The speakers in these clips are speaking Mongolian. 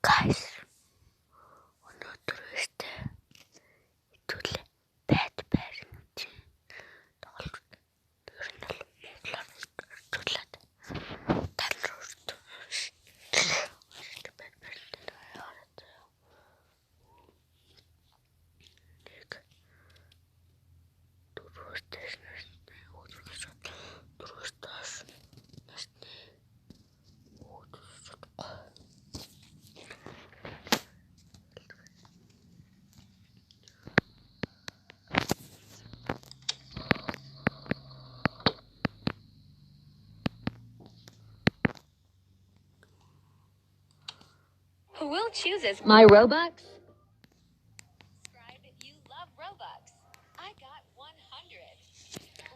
Guys, өнөөдөр өстэй хэдүүлээ байд баримтын тоглолт ер нь бол монголоор хэдүүлээд тань руу байд баримтын яваад нэг дөрөвтэй насны өдрөөс дөрөвтөөс насны Who will choose as my Robux? Subscribe if you love Robux. I got 100.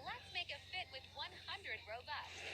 Let's make a fit with 100 Robux.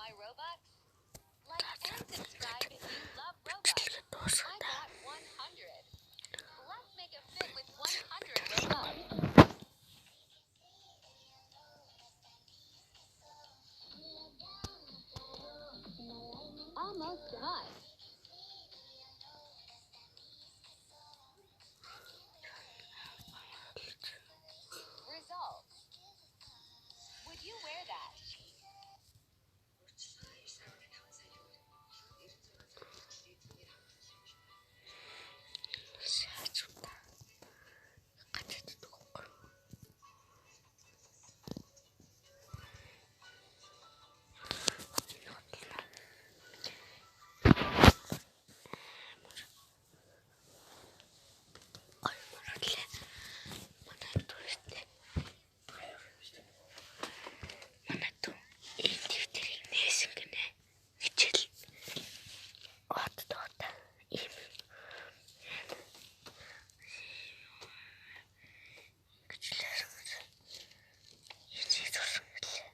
my Robux? Like and subscribe if you love Robux. Бичлэгээ I дуусгана. got 100. Let's make a fit with 100 Robux. Almost done. Results. Would you wear that? Яаж удаа гацаад дуухгүй. Ой мөрлөө. Манай туристтэй. Манай ту энэ дэвтэрийг нээсэн гинэ. Хичээл. От доota. Ийм. Гिचлээ. Эцэг зурсан гэлээ.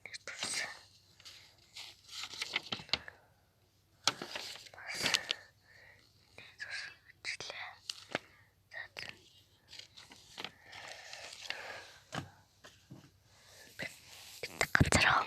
Нэг турсан. Ганцаараа